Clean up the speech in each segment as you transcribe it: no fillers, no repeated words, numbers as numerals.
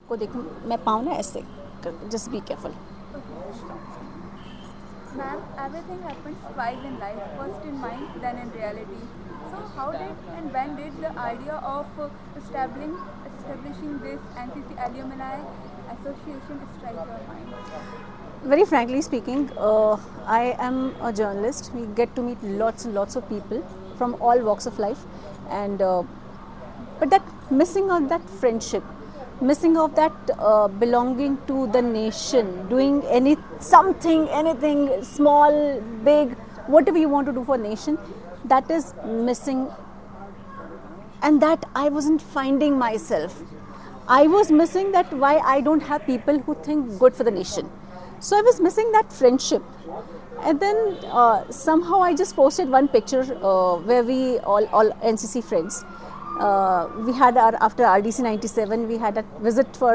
को देखूं मैं पाऊँ ना ऐसे, just be careful. Ma'am, everything happens twice in life, first in mind, then in reality. So, how did and when did the idea of establishing this NCC Alumni Association strike your mind? Very frankly speaking, I am a journalist. We get to meet lots and lots of people from all walks of life, and but that missing of that friendship, missing of that belonging to the nation, doing anything small, big, whatever you want to do for nation, that is missing, and that I wasn't finding myself. I was missing that why I don't have people who think good for the nation. So I was missing that friendship. And then somehow I just posted one picture where we all NCC friends, we had after RDC 97, we had a visit for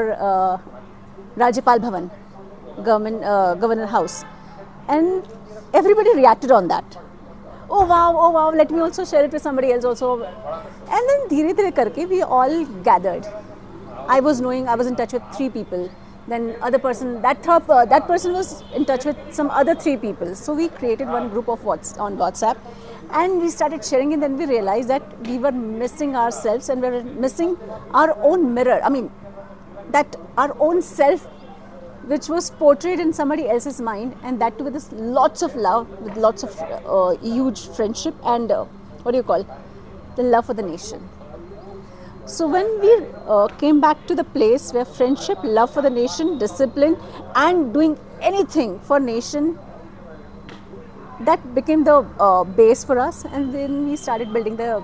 Rajyapal Bhavan, Governor House, and everybody reacted on that. Oh wow, let me also share it with somebody else also. And then dhire dhire karke we all gathered. I was in touch with 3 people. Then other person, that person was in touch with some other 3 people. So we created one group on WhatsApp, and we started sharing, and then we realized that we were missing ourselves and we were missing our own mirror. I mean, that our own self, which was portrayed in somebody else's mind, and that too with this lots of love, with lots of huge friendship and the love for the nation. So when we came back to the place where friendship, love for the nation, discipline, and doing anything for nation, that became the base for us, and then we started building the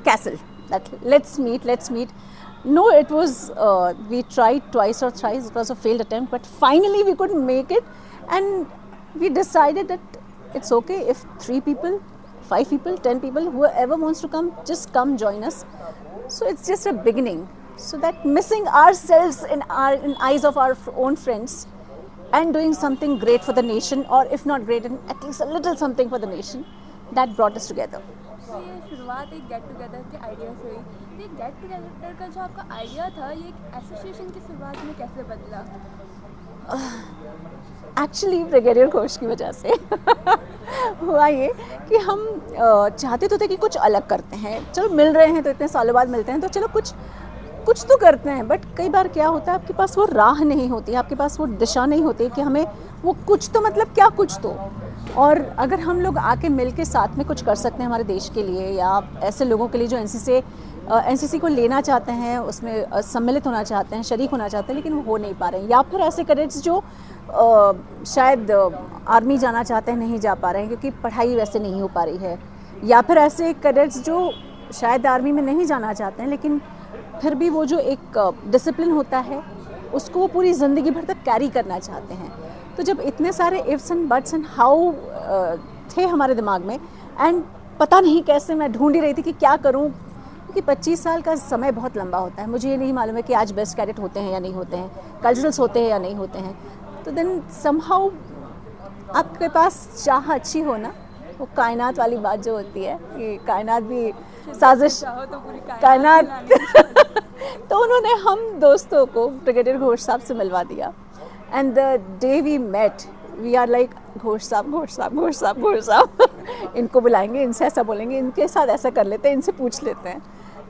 castle. That let's meet. No, it was we tried twice or thrice. It was a failed attempt, but finally we could make it, and we decided that it's okay if 3 people, 5 people, 10 people, whoever wants to come, just come join us. So it's just a beginning. So that missing ourselves in eyes of our own friends and doing something great for the nation, or if not great, at least a little something for the nation, that brought us together. तो ये शुरुआत एक get together के idea से हुई. तो ये get together का जो आपका आइडिया था, ये एसोसिएशन की शुरुआत में कैसे बदला? एक्चुअली ब्रिगेडियर घोष की वजह से हुआ ये कि हम चाहते तो थे कि कुछ अलग करते हैं. चलो मिल रहे हैं तो इतने सालों बाद मिलते हैं, तो चलो कुछ तो करते हैं. बट कई बार क्या होता है, आपके पास वो राह नहीं होती, आपके पास वो दिशा नहीं होती कि हमें वो कुछ तो मतलब क्या कुछ तो. और अगर हम लोग आके मिल के साथ में कुछ कर सकते हैं हमारे देश के लिए, या ऐसे लोगों के लिए जो एनसीसी को लेना चाहते हैं, उसमें सम्मिलित होना चाहते हैं, शरीक होना चाहते हैं, लेकिन वो हो नहीं पा रहे हैं, या फिर ऐसे कैडेट्स जो शायद आर्मी जाना चाहते हैं, नहीं जा पा रहे हैं क्योंकि पढ़ाई वैसे नहीं हो पा रही है, या फिर ऐसे कैडेट्स जो शायद आर्मी में नहीं जाना चाहते हैं, लेकिन फिर भी वो जो एक डिसिप्लिन होता है उसको वो पूरी ज़िंदगी भर तक कैरी करना चाहते हैं. तो जब इतने सारे ifs and buts and how थे हमारे दिमाग में, एंड पता नहीं कैसे मैं ढूंढ ही रही थी कि क्या करूं, क्योंकि 25 साल का समय बहुत लंबा होता है. मुझे ये नहीं मालूम है कि आज बेस्ट कैडेट होते हैं या नहीं होते हैं, कल्चरल्स होते हैं या नहीं होते हैं. तो देन समहाउ आपके पास चाह अच्छी हो ना, वो कायनात वाली बात जो होती है कि कायनात भी साजिश, तो पूरी कायनात तो उन्होंने हम दोस्तों को ब्रिगेडियर घोष साहब से मिलवा दिया. And the day we met, we are like Ghosh साहब इनको बुलाएंगे, इनसे ऐसा बोलेंगे, इनके साथ ऐसा कर लेते हैं, इनसे पूछ लेते हैं.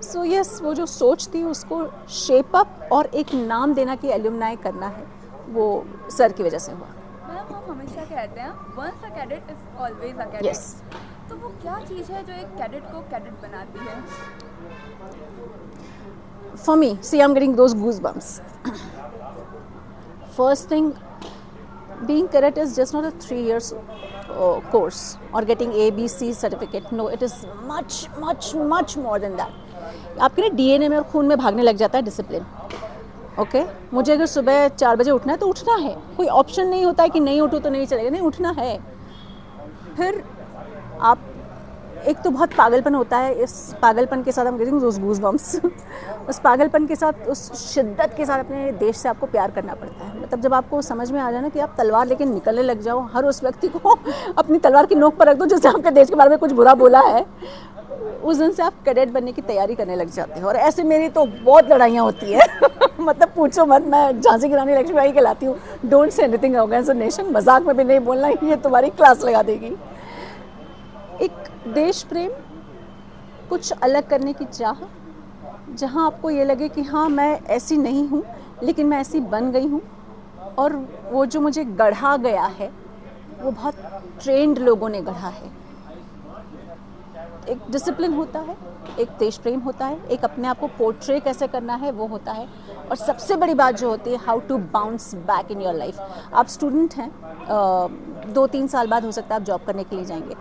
सो यस, वो जो सोच थी उसको शेप अप और एक नाम देना कि एल्यूमनाई करना है, वो सर की वजह से हुआ. मैम, हम हमेशा कहते हैं once a cadet is always a cadet. Yes. तो वो क्या चीज़ है जो एक कैडेट को कैडेट बनाती है? For me, see, I'm getting those goosebumps. First thing, being cadet is just not a 3 years course or getting ABC certificate. No, it is much more than that. आपके ना DNA में और खून में भागने लग जाता है डिसिप्लिन. ओके, मुझे अगर सुबह 4 बजे उठना है तो उठना है, कोई ऑप्शन नहीं होता है कि नहीं उठो तो नहीं चलेगा, नहीं उठना है. फिर आप एक तो बहुत पागलपन होता है, इस पागलपन के साथ हम गेटिंग दोस गूज़बम्प्स उस पागलपन के साथ, उस शिद्दत के साथ अपने देश से आपको प्यार करना पड़ता है. मतलब जब आपको समझ में आ जाए ना कि आप तलवार लेके निकलने लग जाओ, हर उस व्यक्ति को अपनी तलवार की नोक पर रख दो जिसने आपके देश के बारे में कुछ बुरा बोला है, उस दिन से आप कैडेट बनने की तैयारी करने लग जाते हैं। और ऐसे मेरी तो बहुत लड़ाइयाँ होती है मतलब पूछो मत, मैं झांसी की रानी लक्ष्मीबाई कहलाती हूँ। डोंट से एनीथिंग ऑर्गेनाइजेशन, मजाक में भी नहीं बोलना, ये तुम्हारी क्लास लगा देगी। एक देश प्रेम, कुछ अलग करने की चाह, जहाँ आपको ये लगे कि हाँ मैं ऐसी नहीं हूँ लेकिन मैं ऐसी बन गई हूँ, और वो जो मुझे गढ़ा गया है वो बहुत ट्रेंड लोगों ने गढ़ा है। एक डिसिप्लिन होता है, एक देश प्रेम होता है, एक अपने आप को पोर्ट्रे कैसे करना है वो होता है, और सबसे बड़ी बात जो होती है how to bounce back in your life. आप स्टूडेंट हैं, 2-3 साल बाद हो सकता है आप जॉब करने के लिए जाएंगे।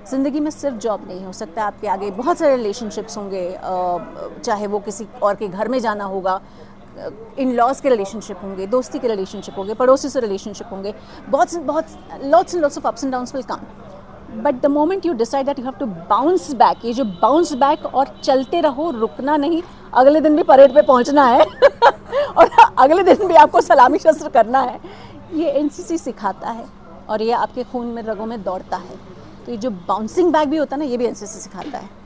ज़िंदगी में सिर्फ जॉब नहीं हो सकता, आपके आगे बहुत सारे रिलेशनशिप्स होंगे, चाहे वो किसी और के घर में जाना होगा, इन लॉज के रिलेशनशिप होंगे, दोस्ती के रिलेशनशिप होंगे, पड़ोसी से रिलेशनशिप होंगे, बहुत lots and lots of ups and downs will come. But the moment you decide that you have to bounce back, ये जो बाउंस बैक और चलते रहो, रुकना नहीं, अगले दिन भी परेड पे पहुंचना है और अगले दिन भी आपको सलामी शस्त्र करना है, ये एनसीसी सिखाता है और ये आपके खून में रगों में दौड़ता है। तो ये जो बाउंसिंग बैक भी होता है ना, ये भी एनसीसी सिखाता है।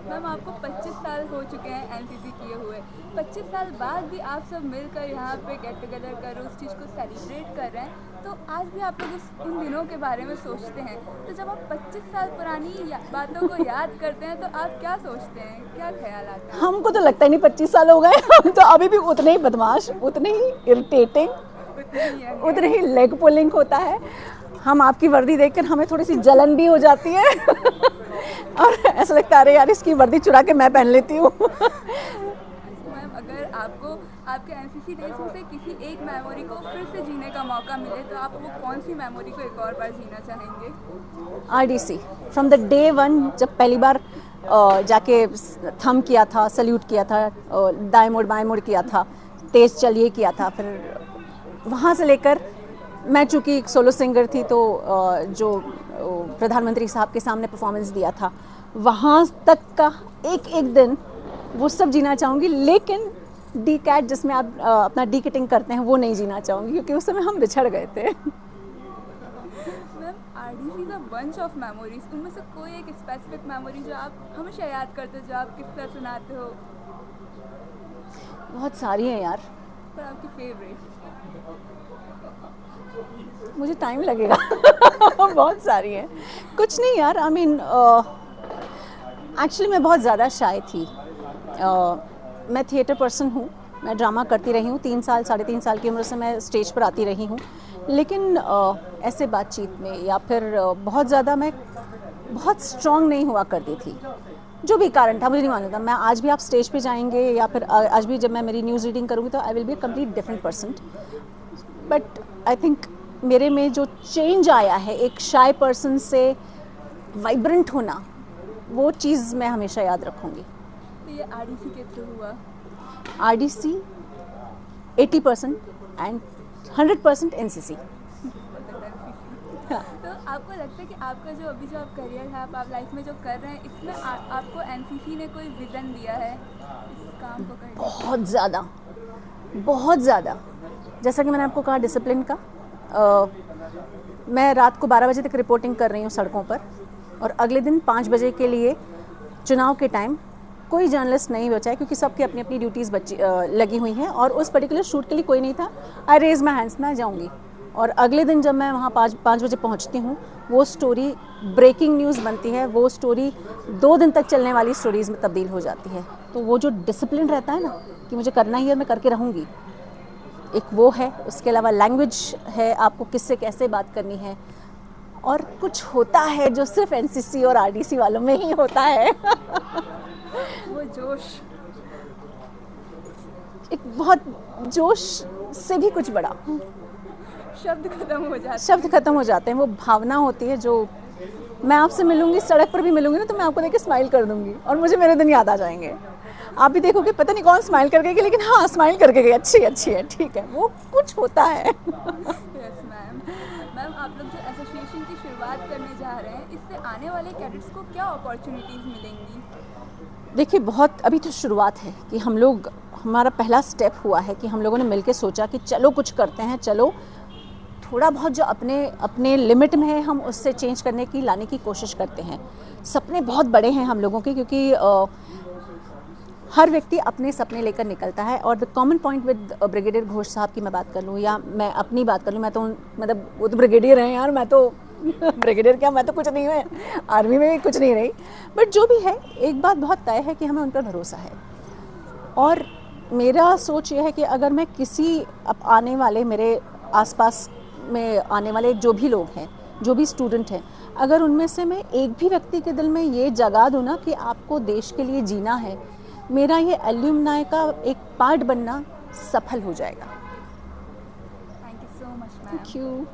मैम आपको 25 साल हो चुके हैं एनसीसी किए हुए, 25 साल बाद भी आप सब मिलकर यहाँ पे गेट टुगेदर कर उस चीज़ को सेलिब्रेट कर रहे हैं, तो आज भी आप लोग उन दिनों के बारे में सोचते हैं। तो जब आप 25 साल पुरानी बातों को याद करते हैं तो आप क्या सोचते हैं, क्या ख्याल आता है? हमको तो लगता ही नहीं 25 साल हो गए, हम तो अभी भी उतने ही बदमाश, उतने ही इरिटेटिंग, उतने ही लेग पुलिंग होता है। हम आपकी वर्दी देखकर हमें थोड़ी सी जलन भी हो जाती है और ऐसा लगता है अरे यार इसकी वर्दी चुरा के मैं पहन लेती हूँ। मैम अगर आपको आपके एनसीसी डेज में से किसी एक मेमोरी को फिर से जीने का मौका मिले तो आप वो कौन सी मेमोरी को एक और बार जीना चाहेंगे? RDC from the day one, जब पहली बार जाके थम किया था, सल्यूट किया था, दाएं मोड़ बाएं मोड़ किया था, तेज चलिए किया था, फिर वहाँ से लेकर मैं चूँकि एक सोलो सिंगर थी तो जो प्रधानमंत्री साहब के सामने परफॉर्मेंस दिया था, वहाँ तक का एक एक दिन वो सब जीना चाहूँगी। लेकिन डी कैट जिसमें आप अपना डी किटिंग करते हैं वो नहीं जीना चाहूँगी, क्योंकि उस समय हम बिछड़ गए थे। Ma'am RDC is a bunch of memories, उनमें से कोई एक स्पेसिफिक मेमोरी जो आप हमेशा याद करते हो, जो आप किस्सा सुनाते हो? बहुत सारी हैं यार, पर आपकी फेवरेट? मुझे टाइम लगेगा बहुत सारी हैं, कुछ नहीं यार। आई मीन एक्चुअली मैं बहुत ज़्यादा शाय थी। मैं थिएटर पर्सन हूँ, मैं ड्रामा करती रही हूँ, 3 साल 3.5 साल की उम्र से मैं स्टेज पर आती रही हूँ, लेकिन ऐसे बातचीत में या फिर बहुत ज़्यादा मैं बहुत स्ट्रॉन्ग नहीं हुआ करती थी। जो भी कारण था मुझे नहीं मालूम था। मैं आज भी आप स्टेज पे जाएंगे या फिर आज भी जब मैं मेरी न्यूज़ रीडिंग करूँगी तो I will be a complete different person. But I think मेरे में जो चेंज आया है, एक शाय पर्सन से वाइब्रेंट होना, वो चीज़ मैं हमेशा याद रखूँगी। तो ये आरडीसी के थ्रू हुआ? RDC 80% and 100% NCC. हाँ। तो आपको लगता है कि आपका जो अभी जो आप करियर है, आप लाइफ में जो कर रहे हैं, इसमें आपको एनसीसी ने कोई विज़न दिया है इस काम को करने? बहुत ज़्यादा, बहुत ज़्यादा। जैसा कि मैंने आपको कहा डिसिप्लिन का, मैं रात को 12 बजे तक रिपोर्टिंग कर रही हूँ सड़कों पर, और अगले दिन 5 बजे के लिए चुनाव के टाइम कोई जर्नलिस्ट नहीं बचा है, क्योंकि सबकी अपनी अपनी ड्यूटीज़ लगी हुई हैं, और उस पर्टिकुलर शूट के लिए कोई नहीं था। आई रेज माई हैंड्स, मैं जाऊँगी। और अगले दिन जब मैं वहाँ 5 बजे पहुँचती हूँ, वो स्टोरी ब्रेकिंग न्यूज़ बनती है, वो स्टोरी 2 दिन तक चलने वाली स्टोरीज़ में तब्दील हो जाती है। तो वो जो डिसिप्लिन रहता है ना कि मुझे करना ही है, मैं करके रहूँगी, एक वो है। उसके अलावा लैंग्वेज है, आपको किससे कैसे बात करनी है, और कुछ होता है जो सिर्फ एनसीसी और आरडीसी वालों में ही होता है वो जोश, एक बहुत जोश से भी कुछ बड़ा, शब्द खत्म हो जाते हैं। वो भावना होती है जो मैं आपसे मिलूंगी, सड़क पर भी मिलूंगी ना, तो मैं आपको देख के स्माइल कर दूंगी और मुझे मेरे दिन याद आ जाएंगे। आप भी देखोगे पता नहीं कौन स्माइल करके गई, लेकिन हाँ स्माइल करके गई, अच्छी है, ठीक है, वो कुछ होता है। Yes ma'am. मैम आप लोग जो एसोसिएशन की शुरुआत करने जा रहे हैं, इससे आने वाले कैडेट्स को क्या अपॉर्चुनिटीज़ मिलेंगी? देखिए, बहुत अभी तो शुरुआत है कि हमारा पहला स्टेप हुआ है कि हम लोगों ने मिलकर सोचा कि चलो कुछ करते हैं, चलो थोड़ा बहुत जो अपने अपने लिमिट में है हम उससे चेंज करने की लाने की कोशिश करते हैं। सपने बहुत बड़े हैं हम लोगों के, क्योंकि हर व्यक्ति अपने सपने लेकर निकलता है। और the common point with brigadier Ghosh साहब की मैं बात कर लूँ या मैं अपनी बात कर लूँ, मैं तो मतलब वो तो ब्रिगेडियर हैं यार, मैं तो ब्रिगेडियर क्या, मैं तो कुछ नहीं हूँ, आर्मी में भी कुछ नहीं रही। बट जो भी है, एक बात बहुत तय है कि हमें उन पर भरोसा है। और मेरा सोच ये है कि अगर मैं किसी अब आने वाले मेरे आसपास में आने वाले जो भी लोग हैं, जो भी स्टूडेंट हैं, अगर उनमें से मैं एक भी व्यक्ति के दिल में ये जगा दूँ ना कि आपको देश के लिए जीना है, मेरा ये एल्यूमनाई का एक पार्ट बनना सफल हो जाएगा। Thank you so much ma'am. Thank you.